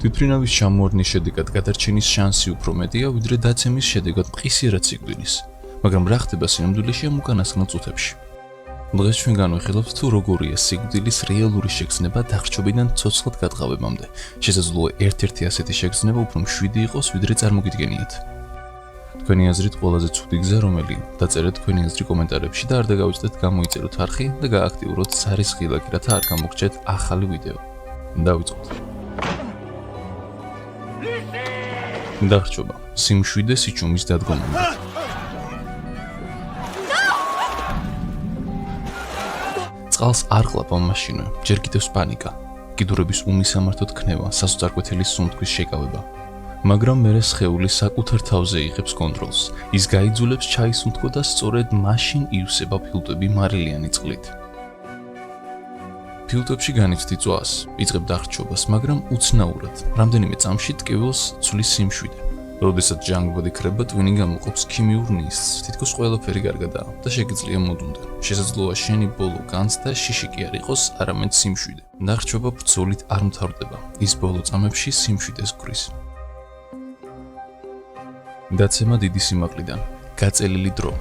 თვითმფრინავის ჩამოარდნის შედეგად გადარჩენის შანსი უფრო მეტია, ვიდრე დაცემის შედეგად მყისიერად სიკვდილის, მაგრამ რა ხდება სინამდვილეში ამ უკანასკნელ წუთებში? დღეს ჩვენ განვიხილავთ თუ როგორია სიკვდილის რეალური შეგრძნება დახრჩობიდან ცოცხლად გადყავებამდე. შესაძლოა ერთ-ერთი ასეთი შეგრძნება უფრო მშვიდი იყოს, ვიდრე წარმოგიდგენიათ. თქვენი აზრით ყველაზე ცუდი გზა რომელია? დაწერეთ თქვენი აზრი კომენტარებში და არ დაგავიწყდეთ გამოიწეროთ არხი და გააქტიუროთ სარის ღილაკი, რათა არ გამოგრჩეთ ახალი ვიდეო. დავიწყოთ. დახრჩობა, სიმშვიდე სიჩუმის დადგომამდე. წყალს არ ყლაპავ მაშინვე, ჯერ კიდევ პანიკა, კიდურების უმისამართოდ ქნევა, სასოწარკვეთილის სუნთქვის შეკავება. მაგრამ მერე სხეული საკუთარ თავზე იღებს კონტროლს. ის გაიძულებს ჩაისუნთქო და სწორედ მაშინ ივსება ფილტვები მარილიანი წყლით. ფილტვებში განიცდი წვას, იწყებ დახრჩობას, მაგრამ უცნაურად, რამდენიმე წამში ტკივილს ცვლის სიმშვიდე. როდესაც ჟანგბადი ქრება, ტვინი გამოყოფს ქიმიურ ნისლს, თითქოს ყველაფერი კარგადაა და შეგიძლია მოდუნდა. შესაძლოა შენი ბოლო განცდა შიში კი არ იყოს, არამედ სიმშვიდე. დახრჩობა ბრძოლით არ მთავრდება, ის ბოლო წამებში სიმშვიდეს გვრის. დაცემა დიდი სიმაღლიდან, გაწელილი დრო.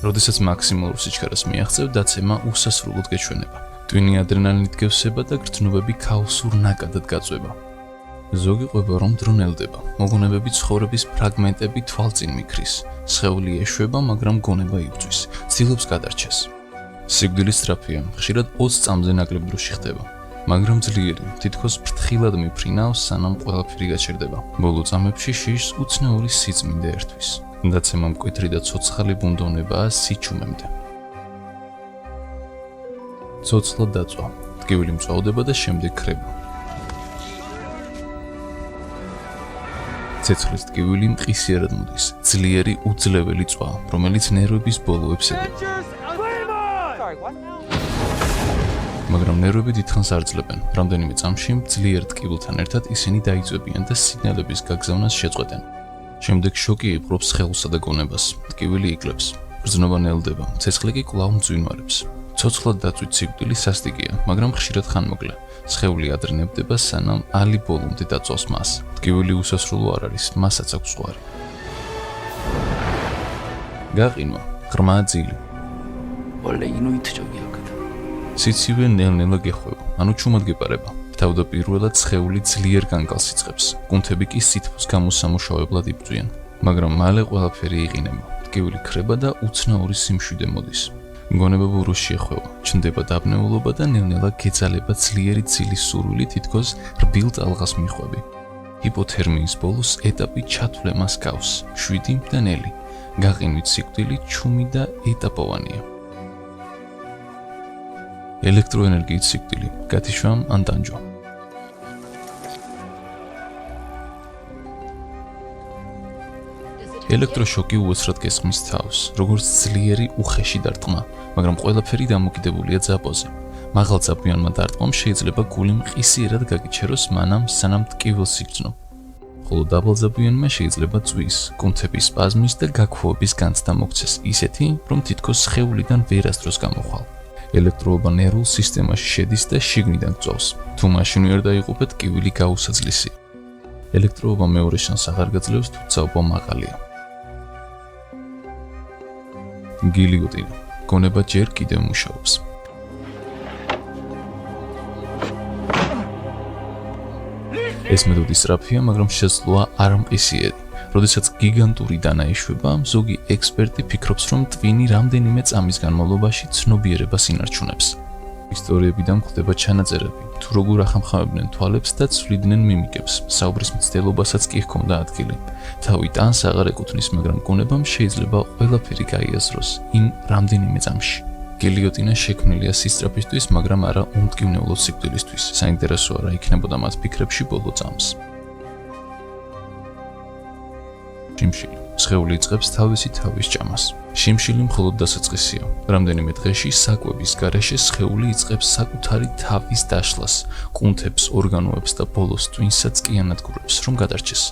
როდესაც მაქსიმალურ სიჩქარეს მიაღწევ, დაცემა უსასრულოდ გეჩვენება. ტვინი ადრენალინით გევსება და გრძნობები ქაოსურ ნაკადად გაწვება. ზოგი ყვება, რომ დრო ნელდება, მოგონებები ცხოვრების ფრაგმენტები თვალწინ მიქრის. სხეული ეშვება, მაგრამ გონება იბრძვის, ცდილობს გადარჩეს. სიკვდილი სწრაფია, ხშირად 20 წამზე ნაკლებ დროში ხდება. მაგრამ ძლიერი, თითქოს ფრთხილად მიფრინავს, სანამ ყველაფერი გაჩერდება. ბოლო წამებში შიშს უცნაური სიწმინდე ერთვის. დაცემა მკვეთრი და ცოცხალი ბუნდოვნებაა სიჩუმემდე. ცოცხლად დაწვა, ტკივილი მწვავდება და შემდეგ ქრება. ცეცხლის ტკივილი მყისიერად მოდის, ძლიერი უძლეველი წვა, რომელიც ნერვების ბოლოებს ედება. მაგრამ ნერვები დიდხანს არ ძლებენ, რამდენიმე წამში ძლიერ ტკივილთან ერთად ისინი დაიწვებიან და სიგნალების გაგზავნას შეწყვეტენ. შემდეგ შოკი იპყრობს სხეულსა და გონებას, ტკივილი იკლებს, გრძნობა ნელდება, ცეცხლი კი კვლავ მძვინვარებს. ცოცხლად დაწვით სიკვდილი სასტიკია, მაგრამ ხშირად ხანმოკლე. სხეული ადრინებდება, სანამ ალი ბოლომდე დაწვავს მას. ტკივილი უსასრულო არ არის, მასაც აქვს ზღვარი. გაყინვა, ღრმა ძილი. სიცივე ნელ-ნელა გეხვევა, ანუ ჩუმად გეპარება. თავდაპირველად სხეული ძლიერ განკალს იწყებს, კუნთები კი სითბოს გამოსამუშავებლად იბრძვიან, მაგრამ მალე ყველაფერი იყინება, ტკივილი ქრება და უცნაური სიმშვიდე მოდის. გონება ბურუში ეხვევა, ჩნდება დაბნეულობა და ნელ-ნელა გეძალება ძლიერი ძილის სურვილი, თითქოს რბილ ტალღას მიხვევი. ჰიპოთერმიის ბოლოს ეტაპი ჩათვლემას გავს, 7 და ნელი. გაყინვით სიკვდილი ჩუმი და ეტაპოვანია. ელექტროენერგიით სიკვდილი, გათიშვამ ან ტანჯვა. ელექტროშოკი უეცრად გესხმის თავს, როგორც ძლიერი უხეში დარტყმა, მაგრამ ყველაფერი დამოკიდებულია ძაბოზე. მაღალძაბვიანმა დარტყმამ შეიძლება გული მყისიერად გაგიჩეროს მანამ, სანამ ტკივილს იგრძნო. ხოლო დაბალძაბვიანმა შეიძლება წვის, კუნთების სპაზმის და გაქვეობის განცდა მოგცეს, ისეთი, რომ თითქოს სხეულიდან ვერასდროს გამოხვალ. ელექტროობა ნერვულ სისტემაში შედის და შიგნიდან გწვავს. თუ მაშინ ვერ დაიღუპეთ, ტკივილი გაუსაძლისი. ელექტროობა მეორე შანსს აღარ გაძლევს, თუ ძაბვა მაღალია. გილიოტინა, გონება ჯერ კიდევ მუშაობს. ეს მეთოდი სწრაფია, მაგრამ შესაძლოა არ მყისიერი. როდესაც გიგანტური დანა ეშვება, ზოგი ექსპერტი ფიქრობს, რომ ტვინი რამდენიმე წამის განმავლობაში ცნობიერებას ინარჩუნებს. ისტორიებიდან გვხვდება ჩანაწერები, თუ როგორ ახამხამებდნენ თვალებს და ცვლიდნენ მიმიკებს, საუბრის მცდელობასაც კი ჰქონდა ადგილი. თავი ტანს აღარ ეკუთვნის, მაგრამ გონებამ შეიძლება ყველაფერი გაიაზროს იმ რამდენიმე წამში. გილიოტინა შექმნილია სისწრაფისთვის, მაგრამ არა უმტკივნეულო სიკვდილისთვის. საინტერესოა რა იქნებოდა მათ ფიქრებში ბოლო წამს. შიმშილი. სხეული იწყებს თავისი თავის ჭამას. შიმშილი მხოლოდ დასაწყისია. რამდენიმე დღეში საკვების გარეშე სხეული იწყებს საკუთარი თავის დაშლას, კუნთებს, ორგანოებს და ბოლოს ტვინსაც კი ანადგურებს, რომ გადარჩეს.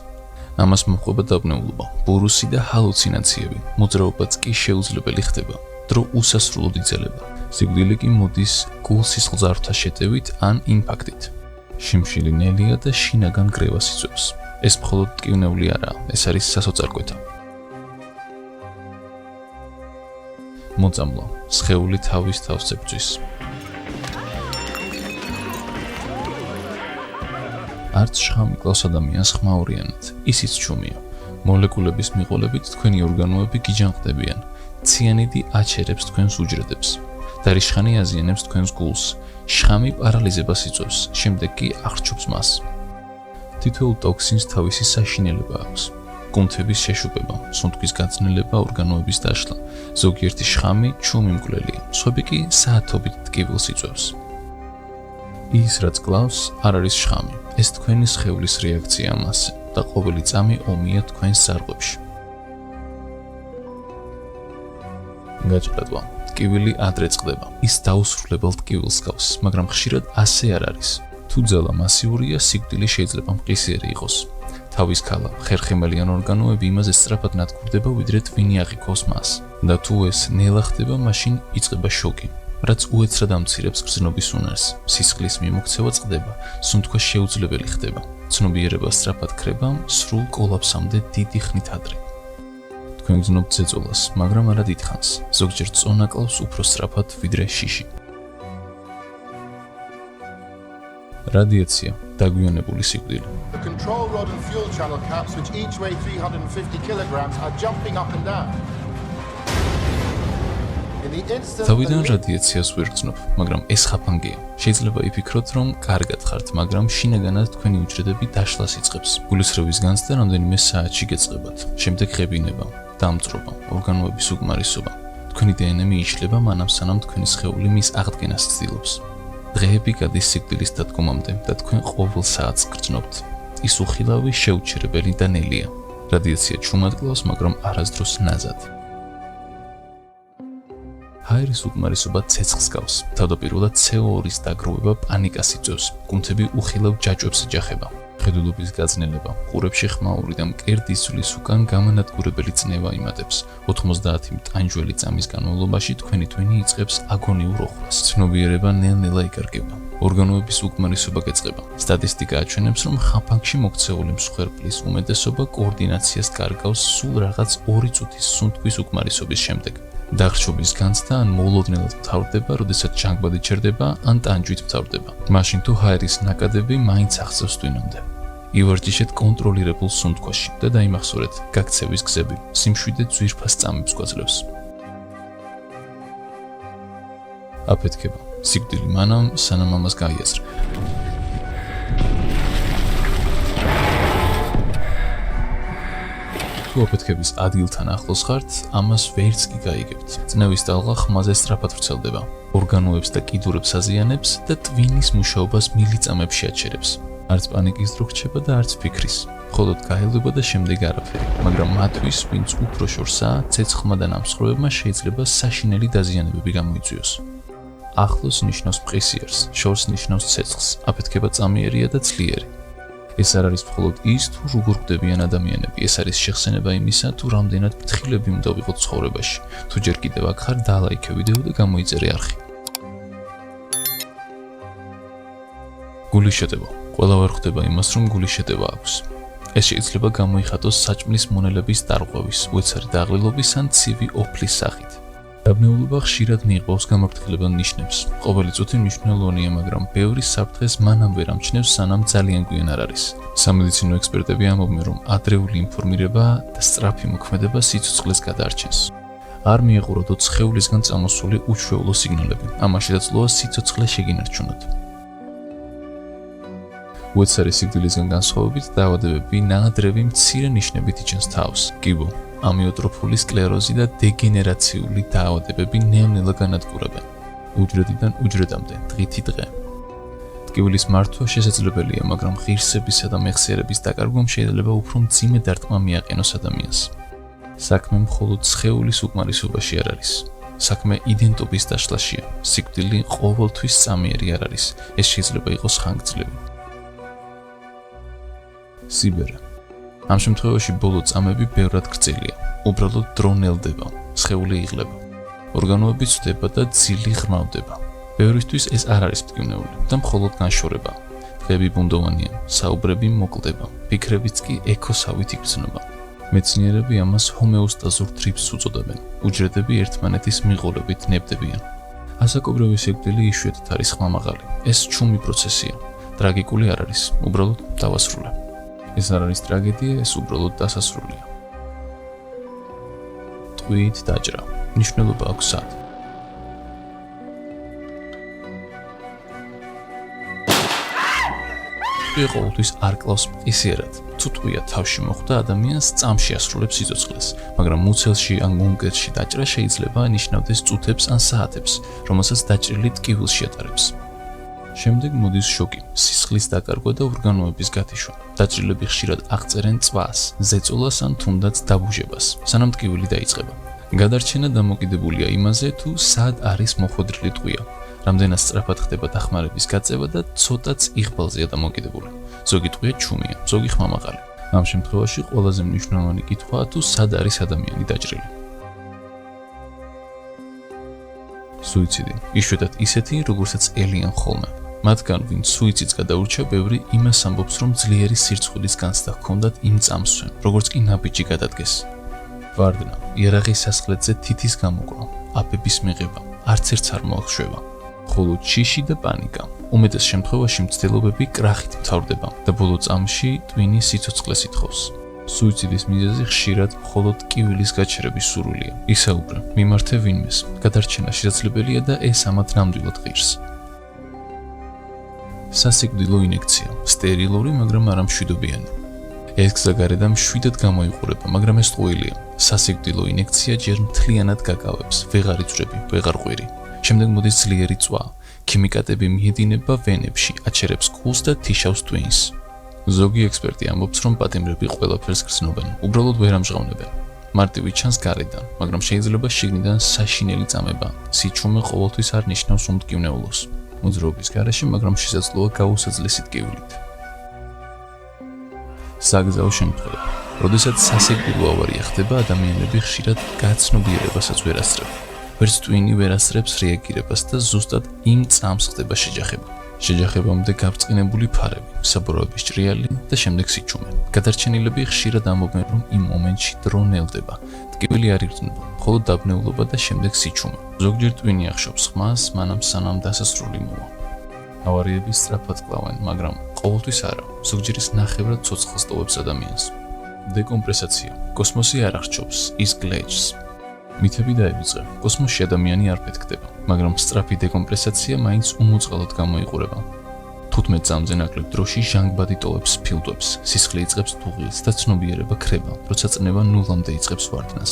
ამას მოჰყვება დაბნეულობა, ბურუსი და ჰალუცინაციები. მოძრაობაც კი შეუძლებელი ხდება. დრო უსასრულოდ იძელება. სიკვდილი კი მოდის გულ-სისხლძარღვთა შეტევით ან იმპაქტით. შიმშილი ნელია და შინაგან გრევას იწვევს. ეს მხოლოდ ტკივნეული არაა, ეს არის სასოწარკვეთა. მოწამლა, სხეული თავის თავს ებრძვის. არც შხამი კლავს ადამიანს ხმაურიანად, ისიც ჩუმია. მოლეკულების მიყოლებით თქვენი ორგანოები გიჯანყდებიან. ციანიდი აჩერებს თქვენს უჯრედებს. დარიშხანი აზიანებს თქვენს გულს. შხამი პარალიზებას იწვევს, შემდეგ კი აღრჩობს მას. თითოეულ ტოქსინს თავისი საშინელება აქვს. კუნთების შეშუპება, სუნთქვის გაძნელება, ორგანოების დაშლა. ზოგიერთი შხამი ჩუმი მკვლელია, სხვები კი საათობით ტკივილს იწვევს. ის რაც კლავს, არ არის შხამი. ეს თქვენი სხეულის რეაქცია მასზე და ყოველი წამი ომია თქვენს სარღვებში. გაჭრედვა. ტკივილი ადრე წყდება. ის დაუსრულებელ ტკივილს გავს, მაგრამ ხშირად ასე არ არის. თუ ძალა მასიურია, სიკვდილი შეიძლება მყისიერი იყოს. თავის ქალა, ხერხემალიან ორგანოები იმაზე სწრაფად ნადგურდება, ვიდრე ტვინი აღიქოს მას. და თუ ეს ნელა ხდება, მაშინ იწყება შოკი, რაც უეცრად ამცირებს გრძნობის უნარს. სისხლის მიმოქცევა წყდება, სუნთქვა შეუძლებელი ხდება. ცნობიერება სწრაფად ქრება, სრულ კოლაფსამდე დიდი ხნით ადრე. თქვენ გრძნობთ ზეწოლას, მაგრამ არა დიდხანს. ზოგჯერ წონა კლავს უფრო სწრაფად, ვიდრე შიში. რადიაცია, დაგვიანებული სიკვდილი. The control rod and fuel channel caps, which each weigh 350 kilograms, are jumping up and down. In the instant თავიდან რადიაციას ვერ გრძნობ, მაგრამ ეს ხაფანგია. შეიძლება იფიქროთ, რომ კარგად ხართ, მაგრამ შინაგანად თქვენი უჯრედები დაშლას იწყებს. გულისრევის განცდა რამდენიმე საათში გეწყებათ. შემდეგ ღებინება, დამწრობა, ორგანოების უკმარისობა. თქვენი დნმ იშლება მანამ სანამ თქვენი სხეული მის აღდგენას ცდილობს. დღეები გადის სიკვდილის დადგომამდე და თქვენ ყოველ საათს გრძნობთ. ის უხილავი, შეუჩერებელი და ნელია. რადიაცია ჩუმად კლავს, მაგრამ არასდროს ნაზად. ჰაერის უკმარისობა ცეცხლს გავს. თავდაპირველად CO2-ის დაგროვება პანიკას იწვევს. კუნთები უხილავ ჯაჭვებს ეჯახება. ხედულობის გაძნელება, ყურებში ხმაური და მკერდის ძვლის უკან გამანადგურებელი წნევა იმატებს. 90 მტანჯველი წამის განმავლობაში თქვენი ტვინი იწყებს აგონიურ ოხრას. ცნობიერება ნელ-ნელა იკარგება. ორგანოების უკმარისობა გეწყება. სტატისტიკა აჩვენებს, რომ ხაფანგში მოქცეული მსხვერპლის უმეტესობა კოორდინაციას კარგავს სულ რაღაც 2 წუთის სუნთქვის უკმარისობის შემდეგ. დახრჩობის განცდა ან მოულოდნელად მთავრდება, როდესაც ჟანგბადი ჩერდება ან ტანჯვით მთავრდება. მაშინ თუ ჰაერის ნაკადები მაინც აღწევს ტვინამდე. ივარჯიშეთ კონტროლირებულ სუნთქვაში და დაიმახსოვრეთ გაქცევის გზები. სიმშვიდე ძვირფას წამებს გვაძლევს. აფეთქება. სიკვდილი მანამ, სანამ ამას გაიაზრე. თუ აფეთქების ადგილთან ახლოს ხართ, ამას ვერც კი გაიგებთ. წნევის ტალღა ხმაზე სწრაფად ვრცელდება. ორგანოებს და კიდურებს აზიანებს და ტვინის მუშაობას მილიწამებში აჩერებს. არც პანიკის დრო რჩება და არც ფიქრის. მხოლოდ გაელვება და შემდეგ არაფერი. მაგრამ მათთვის, ვინც უფრო შორსაა, ცეცხლმა და ნამსხვრევებმა შეიძლება საშინელი დაზიანებები გამოიწვიოს. ახლოს ნიშნავს მყისიერს, შორს ნიშნავს ცეცხლს. აფეთქება წამიერია და ძლიერი. ეს არ არის მხოლოდ ის, თუ როგორ ხვდებიან ადამიანები, ეს არის შეხსენება იმისა, თუ რამდენად ფრთხილები უნდა ვიყოთ ცხოვრებაში. თუ ჯერ კიდევ აქ ხარ, დალაიქე ვიდეო და გამოიწერე არხი. გულის შეტევა. ყველა ვერ ხვდება იმას, რომ გულის შეტევა აქვს. ეს შეიძლება გამოიხატოს საჭმლის მონელების დარღვევის, უეცარი დაღლილობის ან ცივი ოფლის სახით. დაბნეულობა ხშირად მიიღბავს გამაფრთხილებელ ნიშნებს. ყოველი წუთი მნიშვნელოვანია, მაგრამ ბევრი საფრთხეს მანამ ვერ ამჩნევს, სანამ ძალიან გვიან არ არის. სამედიცინო ექსპერტები ამბობენ, რომ ადრეული ინფორმირება და სწრაფი მოქმედება სიცოცხლეს გადაარჩენს. არ მიეღუროთ სხეულისგან წამოსული უჩვეულო სიგნალები. ამაში დაწლოა სიცოცხლე შეგინარჩუნოთ. უეცარი სიკვდილისგან განსხვავებით, დაავადებები ნაადრევი მცირე ნიშნებით იჩენს თავს. კიბო, ამიოტროფული სკლეროზი და დეგენერაციული დაავადებები ნელ-ნელა განადგურებენ. უჯრედიდან უჯრედამდე, დღითი დღე. ტკივილის მართვა შესაძლებელია, მაგრამ ღირსებისა და მეხსიერების დაკარგვამ შეიძლება უფრო მძიმე დარტყმა მიაყენოს ადამიანს. საქმე მხოლოდ სხეულის უკმარისობაში არ არის. საქმე იდენტობის დაშლაშია. სიკვდილი ყოველთვის წამიერი არ არის. ეს შეიძლება იყოს ხანგრძლივი. სიბერე. ამ შემთხვევაში ბოლო წამები ბევრად გრძელია. უბრალოდ დრო ნელდება, სხეული იღლება. ორგანოები ცვდება და ძილი ღრმავდება. ბევრისთვის ეს არ არის მტკივნეული და მხოლოდ განშორება. დღეები ბუნდოვანია, საუბრები მოკლდება, ფიქრებიც კი ექოსავით იგრძნობა. მეცნიერები ამას ჰომეოსტაზურ დრიფტს უწოდებენ. უჯრედები ერთმანეთის მიღოლებით ნებდებიან. ასაკობრივი სიკვდილი იშვიათად არის ხმამაღალი. ეს ჩუმი პროცესია. ტრაგიკული არ არის, უბრალოდ დავასრულე. ეს არ არის ტრაგედია, ეს უბრალოდ დასასრულია. ტყვიით დაჭრა. მნიშვნელობა აქვს სად. ტყვია ყოველთვის არ კლავს მყისიერად. თუ ტყვია თავში მოხვდა, ადამიანს წამში ასრულებს სიცოცხლეს, მაგრამ მუცელში ან გუნკერში დაჭრა შეიძლება ნიშნავდეს წუთებს ან საათებს, რომელსაც დაჭრილი ტკივილში ატარებს. შემდეგ მოდის შოკი, სისხლის დაკარგვა და ორგანოების გათიშვა. დაჭრილები ხშირად აღწერენ წვას, ზეწოლას ან თუნდაც დაბუჟებას, სანამ ტკივილი დაიწყება. გადარჩენა დამოკიდებულია იმაზე, თუ სად არის მოხვედრილი ტყვია. რამდენად სწრაფად ხდება დახმარების გაწევა და ცოტაც იღბალზეა დამოკიდებული. ზოგი ტყვია ჩუმია, ზოგი ხმამაღალი. ამ შემთხვევაში ყველაზე მნიშვნელოვანი კითხვაა, თუ სად არის ადამიანი დაჭრილი. სუიციდი. იშვიათად ისეთი, როგორცაც ელიან ხოლმე. მათგან, ვინც სუიციდს გადაურჩა, ბევრი იმას ამბობს, რომ ძლიერი სირცხვილის განცდა ჰქონდათ იმ წამსვე, როგორც კი ნაბიჯი გადადგეს. ვარდნა, იარაღის სასხლეთზე თითის გამოკვლა, აფების მიღება, არც ერთს არ მოახშვება. ხოლო ჩიში და პანიკა. უმეტეს შემთხვევაში მცდელობები კრახით მთავრდება და ბოლო წამში ტვინი სიცოცხლეს ითხოვს. სუიციდის მიზეზი ხშირად მხოლოდ ტკივილის გაჩერების სურვილია. ისაუბრე, მიმართე ვინმეს, გადარჩენა შესაძლებელია და ეს ამათ ნამდვილად ღირს. სასიკვდილო ინექცია, სტერილური, მაგრამ არა მშვიდობიანი. ეს გზა გარედან მშვიდად გამოიყურება, მაგრამ ეს ტყუილია. სასიკვდილო ინექცია ჯერ მთლიანად გაკავებს, ვეღარ იწვრები, ვეღარ ყვირი. შემდეგ მოდის ძლიერი წვა. ქიმიკატები მიედინება ვენებში, აჩერებს კულს და თიშავს ტვინს. ზოგი ექსპერტი ამბობს, რომ პატიმრები ყველაფერს გრძნობენ, უბრალოდ ვერ ამჟღავნებენ. მარტივი ჩანს გარედან, მაგრამ შეიძლება შიგნიდან საშინელი წამება. სიჩუმე ყოველთვის არ ნიშნავს უმტკივნეულოს. მოძრაობის გარეშე, მაგრამ შესაძლოა გაუსაძლესი ტკივილით. საგზაო შემთხვევა. როდესაც სასიკვდილო ავარია ხდება, ადამიანები ხშირად გაცნობიერებასაც ვერ ასწრებენ. ვერც ტვინი ვერ ასწრებს რეაგირებას და ზუსტად იმ წამს ხდება შეჯახება. შეჯახებამდე გაბრწყინებული ფარები, საბურავების ჭრიალი და შემდეგ სიჩუმე. გადარჩენილები ხშირად ამბობენ, რომ იმ მომენტში დრო ნელდება. ტკივილი არ იგრძნობა, მხოლოდ დაბნეულობა და შემდეგ სიჩუმე. ზოგჯერ ტვინი ახშობს ხმას, მანამ სანამ დასასრული მოვა. ავარიები სწრაფად კლავენ, მაგრამ ყოველთვის არა. ზოგჯერ ის ნახევრად ცოცხალს ტოვებს ადამიანს. დეკომპრესაცია. კოსმოსი არ აღრჩობს, ის გლეჯს. მითები დაივიწყე. კოსმოსში ადამიანი არ ფეთქდება, მაგრამ სწრაფი დეკომპრესაცია მაინც უმოწყალოდ გამოიყურება. 15 წამზე ნაკლებ დროში ჟანგბადი ტოვებს ფილტვებს, სისხლი იწყებს დუღილს და ცნობიერება ქრება, როცა წნევა ნულამდე იწყებს ვარდნას.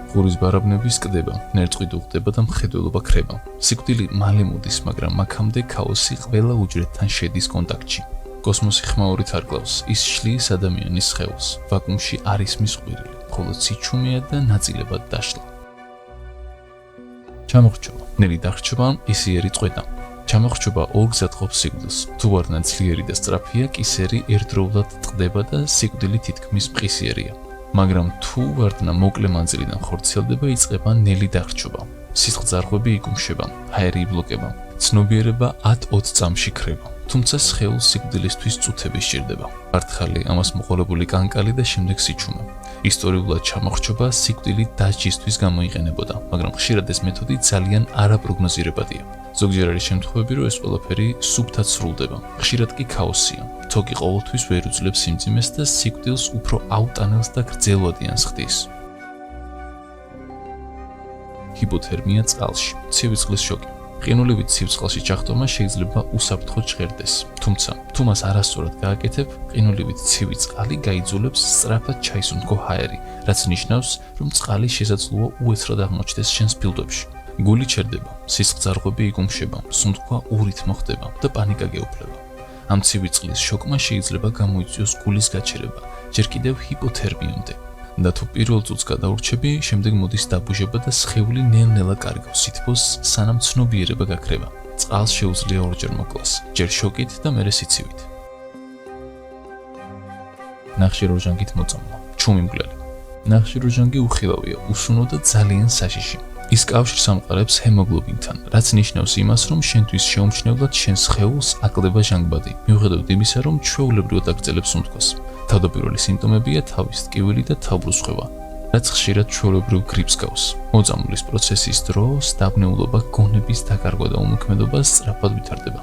ღურის ბარაბნები სკდება, ნერწყვი დუღდება და მხედველობა ქრება. სიკვდილი მალე მოდის, მაგრამ აქამდე ქაოსი ყველა უჯრედთან შედის კონტაქტში. კოსმოსი ხმაურით არ კლავს, ის შლის ადამიანის სხეულს. ვაკუუმში არ ისმის ყვირილი, ხოლო სიჩუმეა და ნაწილებად დაშლა. ჩამოხრჩობა. ნელი დახრჩობა, ისიერი წვედა. ჩამოხრჩობა ორგზად ყოფს სიკვდილს. თუ ვარდნა ძლიერი და სწრაფია, კისერი ერთდროულად ტყდება და სიკვდილი თითქმის მყისიერია. მაგრამ თუ ვარდნა მოკლე მანძილიდან ხორციელდება, იწყება ნელი დახრჩობა. სისხლძარღვები იკუმშება, ჰაერი იბლოკება. ცნობიერება 10-20 წამში ქრება. თუმცა სხეულს სიკვდილისთვის წუთები სჭირდება. მართალი, ამას მოყოლებული კანკალი და შემდეგ სიჩუმე. ისტორიულად ჩამოხრჩობა სიკვდილი დასჯისთვის გამოიყენებოდა, მაგრამ ხშირად ეს მეთოდი ძალიან არაპროგნოზირებადია. ზოგჯერ არის შემთხვევები, რომ ეს ყველაფერი სუფთად სრულდება. ხშირად კი ქაოსია. თოკი ყოველთვის ვერ უძლებს სიმძიმეს და სიკვდილს უფრო აუტანელს და გრძელვადიანს ხდის. ჰიპოთერმია წყალში, ცივი წყლის შოკი. ყინულივით ცივ წყალში ჩახტომა შეიძლება უსაფრთხოდ ჟღერდეს, თუმცა თუ მას არასწორად გააკეთებ, ყინულივით ცივი წყალი გაიძულებს სწრაფად ჩაისუნთქო ჰაერი, რაც ნიშნავს, რომ წყალი შესაძლოა უეცრად აღმოჩნდეს შენს ფილტვებში. გული ჩერდება, სისხლძარღვები იკუმშება, სუნთქვა ურითმო ხდება და პანიკა გეუფლება. ამ ცივი წყლის შოკმა შეიძლება გამოიწვიოს გულის გაჩერება, ჯერ კიდევ ჰიპოთერმიამდე. და თუ პირველ წუთს გადაურჩები, შემდეგ მოდის დაბუჟება და სხეული ნელ-ნელა კარგავს სითბოს, სანამ ცნობიერება გაქრება. წყალს შეუძლია ორჯერ მოკლას, ჯერ შოკით და მერე სიცივით. ნახშირორჟანგით მოწამვლა, ჩუმი მგლელი. ნახშირორჟანგი უხილავია, უსუნო და ძალიან საშიში. ის კავშირს ამყარებს ჰემოგლობინთან, რაც ნიშნავს იმას, რომ შენთვის შეუმჩნევლად შენს სხეულს აკლდება ჟანგბადი, მიუხედავად იმისა, რომ ჩვეულებრივად აგრძელებს სუნთქვას. თავდაპირველი სიმპტომებია თავის ტკივილი და თავბრუსხვევა, რაც ხშირად ჩვეულებრივ გრიპს გავს. მოწამვლის პროცესის დროს დაბნეულობა, გონების დაკარგვა და უმოქმედობა სწრაფად ვითარდება.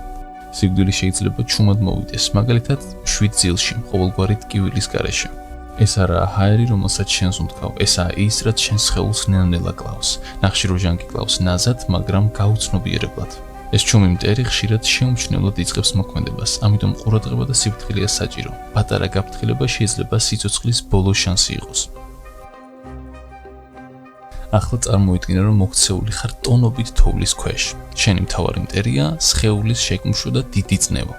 სიკვდილი შეიძლება ჩუმად მოვიდეს, მაგალითად 7 ძილში, ყოველგვარი ტკივილის გარეშე. ეს არაა ჰაერი, რომელსაც შენს უნდქავ, ესაა ის, რაც შენს სხეულს ნელ-ნელა კლავს. ნახშირ ჟანგი კლავს ნაზად, მაგრამ გაუცნობიერებლად. ეს ჩუმი მტერი ხშირად შეუმჩნევლად იწყებს მოქმედებას, ამიტომ ყურადღება და სიფრთხილეა საჭირო. პატარა გაფრთხილება შეიძლება სიცოცხლის ბოლო შანსი იყოს. ახლა წარმოიდგინე, რომ მოქცეული ხარ ტონობით თოვლის ქვეშ. შენი მთავარი მტერია სხეულის შეკუმშვა და დიდი წნევა.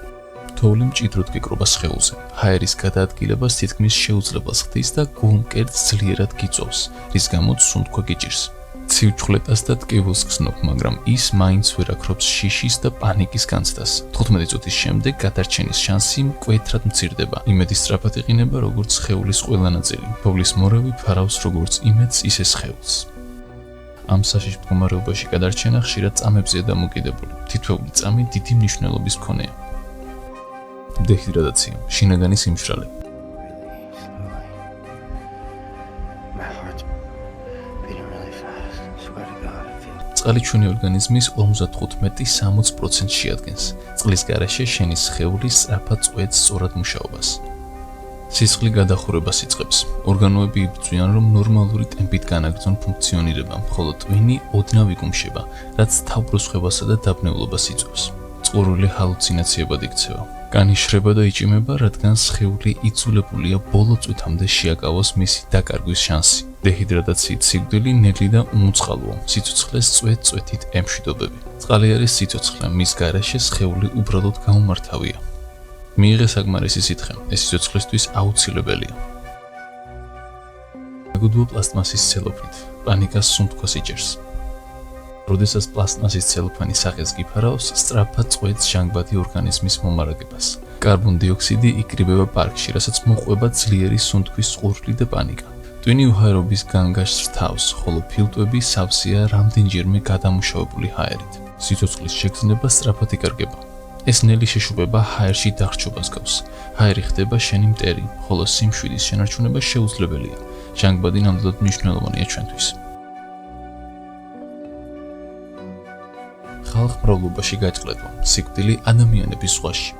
თოვლი მჭიდროდ გეკრობა სხეულზე. ჰაერის გადაადგილებას თითქმის შეუძლებელს ხდის და გულმკერდს ძლიერად გიწოვს, რის გამოც სუნთქვა გიჭირს. ცივ-ჩხლეტას და ტკივილს გრძნობ, მაგრამ ის მაინც ვერ აქრობს შიშის და პანიკის განცდას. 15 წუთის შემდეგ გადარჩენის შანსი მკვეთრად მცირდება. იმედი სწრაფად იყინება, როგორც სხეულის ყველა ნაწილი. თოვლის მორევი ფარავს როგორც იმედს, ისე სხეულს. ამ საშიშ მდგომარეობაში გადარჩენა ხშირად წამებზეა დამოკიდებული. თითოეული წამი დიდი მნიშვნელობის მქონეა. დეჰიდრატაცია, შინაგანი სიმშრალე. წყალი ჩვენი ორგანიზმის 55-60% შეადგენს. წყლის გარეშე შენი სხეული სწრაფად წვეთს სწორად მუშაობას. სისხლი გადახურებას იწყებს. ორგანოები იბრძვიან, რომ ნორმალური ტემპით განაგრძონ ფუნქციონირება, ხოლო ტვინი ოდნავ იკუმშება, რაც თავბრუსხვევასა და დაბნეულობას იწვევს. წყურვილი ჰალუცინაციებად იქცევა. კანი შრება და იჭიმება, რადგან სხეული იცულებულია ბოლო წუთამდე შეაკავოს მისი დაკარგვის შანსი. დეჰიდრატაციით სიკვდილი ნელი და უმუწყალოა. სიცოცხლეს წვეთ-წვეთით ემშვიდობები. წყალი არის სიცოცხლე, მის გარეშე სხეული უბრალოდ გაუმართავია. მიიღე საკმარისი სითხე, ეს სიცოცხლისთვის აუცილებელია. აგუდუო პლასტმასის ცელოფნით, პანიკას სუნთქვას იჭერს. როდესაც პლასტმასის ცელოფანი სახეს გიფარავს, სწრაფად წვეთს ჟანგბადი ორგანიზმის მომარაგებას. კარბონ-დიოქსიდი იკრიბება პარკში, რასაც მოყვება ძლიერი სუნთქვის წყურვილი და პანიკა. ტვინი უჰაერობის განგაშს რთავს, ხოლო ფილტვები სავსეა რამდენჯერმე გადამუშავებული ჰაერით. სიცოცხლის შეგრძნება სწრაფად იკარგება. ეს ნელი შეშუპება ჰაერში დახჭობას გავს. ჰაერი ხდება შენი მტერი, ხოლო სიმშვიდის შენარჩუნება შეუძლებელია. ჟანგბადი ნამდვილად მნიშვნელოვანია ჩვენთვის. ხალხმრავლობაში გაჭყლება, სიკვდილი ადამიანების ზღვაში.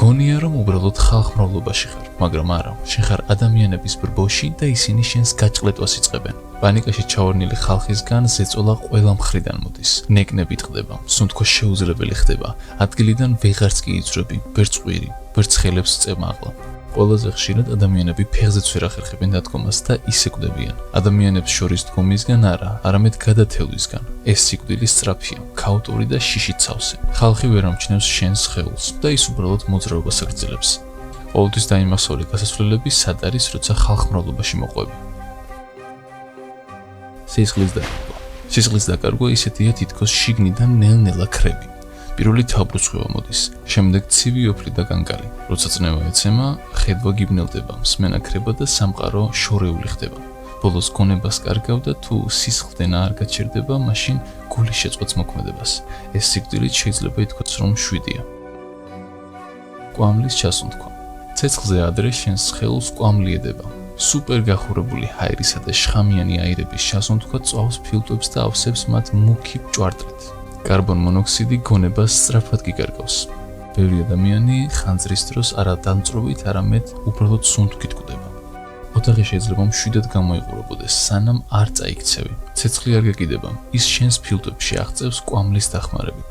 გონია, რომ უბრალოდ ხალხმრავლობაში ხარ, მაგრამ არა, შენ ხარ ადამიანების ბრბოში და ისინი შენს გაჭყლეტვას იწყებენ. პანიკაში ჩავარდნილი ხალხისგან ზეწოლა ყველა მხრიდან მოდის. ნეკნები ტყდება, სუნთქვა შეუძლებელი ხდება, ადგილიდან ვეღარც კი იწვრები, ვერც ყვირი, ვერც ხელებს წემაღლა. ყველაზე ხშირად ადამიანები ფეხზეც ვერ ახერხებენ დადგომას და ისეკვდებიან. ადამიანებს შორის დგომისგან არა, არამედ გადათევლისგან. ეს სიკვდილი სწრაფია, ქაოტური და შიშით სავსე. ხალხი ვერ ამჩნევს შენს სხეულს და ის უბრალოდ მოძრაობას აგრძელებს. ყოველთვის დაიმახსოვრე გასასვლელები სად არის, როცა ხალხმრავლობაში მოყვები. სისხლის დაკარგვა ისეთია თითქოს შიგნიდან ნელ-ნელა ქრები. პირველი თავბრუსხვევა მოდის, შემდეგ ცივი ოფლი და კანკალი. როცა წნევა ეცემა, ხედვა გიბნელდება, მსმენა ქრება და სამყარო შორეული ხდება. ბოლოს გონებას კარგავ და თუ სისხლდენა არ გაჩერდება, მაშინ გული შეწყვეტს მოქმედებას. ეს სიკვდილით შეიძლება ითქვას, რომ 7-ია. კვამლის ჩასუნთქვა. ცეცხლზე ადრე შენს სხეულს კვამლი ედება. სუპერ გახურებული ჰაერისა და შხამიანი აირების ჩასუნთქვა წვავს ფილტვებს და ავსებს მათ მუქი ჭვარტლით. კარბონ-მონოქსიდი გონებას სწრაფად გიკარგავს. ბევრი ადამიანი ხანძრის დროს არა დამწრობით, არამედ უბრალოდ სუნთქვით კვდება. ოთახი შეიძლება მშვიდად გამოიყურებოდეს, სანამ არ წაიქცევი. ცეცხლი არ გაკიდება, ის შენს ფილტვებში აღწევს კვამლის დახმარებით.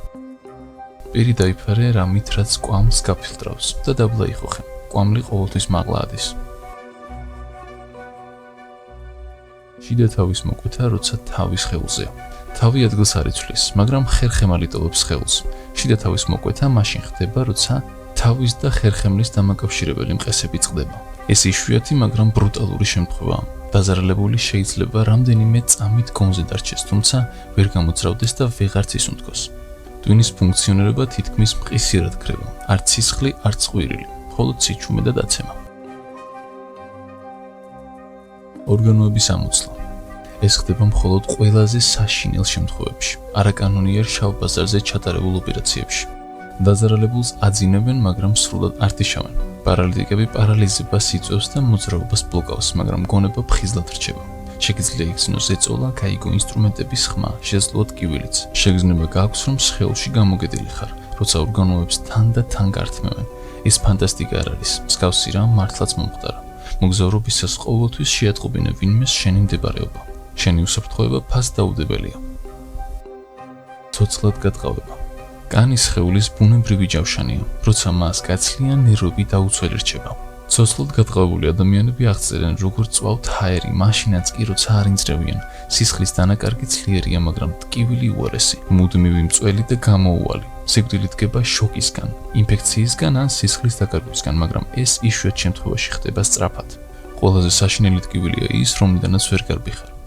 პირი დაიფარე რამით, რაც კვამლს გაფილტრავს და დაბლა იხოხე. კვამლი ყოველთვის მაღლა ადის. შიდა თავის მოკვეთა, როცა თავის სხეულზეა. თავი ადგილს არ იცვლის, მაგრამ ხერხემალი ტოვებს სხეულს. შიდა თავის მოკვეთა მაშინ ხდება, როცა თავის და ხერხემლის დამაკავშირებელი მყესები წყდება. ეს იშვიათი, მაგრამ ბრუტალური შემთხვევაა. დაზარალებული შეიძლება რამდენიმე წამით გონზე დარჩეს, თუმცა ვერ გამოძრავდეს და ვეღარც ისუნთქოს. ტვინის ფუნქციონირება თითქმის მყისიერად ქრება, არც სისხლი, არც ყვირილი, მხოლოდ სიჩუმე და დაცემა. ორგანოების ამოცლა. ეს ხდება მხოლოდ ყველაზე საშინელ შემთხვევებში, არაკანონიერ შავ ბაზარზე ჩატარებულ ოპერაციებში. დაზარალებულს აძინებენ, მაგრამ სრულად არ იშავენ. პარალიტიკები პარალიზებას იწვევს და მოძრაობას ბლოკავს, მაგრამ გონება ფხიზლად რჩება. შეგიძლია იგრძნოს ეწოლა, გაიგო ინსტრუმენტების ხმა, შესძლოთ ტკივილიც. შეგრძნება გააქვს, რომ სხეულში გამოგედილი ხარ, როცა ორგანოებს თან და თან გართმევენ. ეს ფანტასტიკა არ არის, მსგავსი რამ მართლაც მომხდარა. მოგზაურობისას ყოველთვის შეატყობინე ვინმეს შენი მდებარეობა. შენი უსაფრთხოება ფასდაუდებელია. ცოცხლად გატყავება. კანი სხეულის ბუნებრივი ჯავშანია, როცა მას გაცლიან ნერვები დაუცველი რჩება. ცოცხლად გატყავებული ადამიანები აღწერენ, როგორც წვავთ ჰაერი, მაშინაც კი როცა არ ინძრევიან. სისხლის დანაკარგი ძლიერია, მაგრამ ტკივილი უარესი, მუდმივი მწველი და გამოუვალი. სიკვდილი დგება შოკისგან, ინფექციისგან ან სისხლის დაკარგვისგან, მაგრამ ეს იშვიათ შემთხვევაში ხდება სწრაფად. ყველაზე საშინელი ტკივილია ის, რომლიდანაც ვერ გარბიხარ.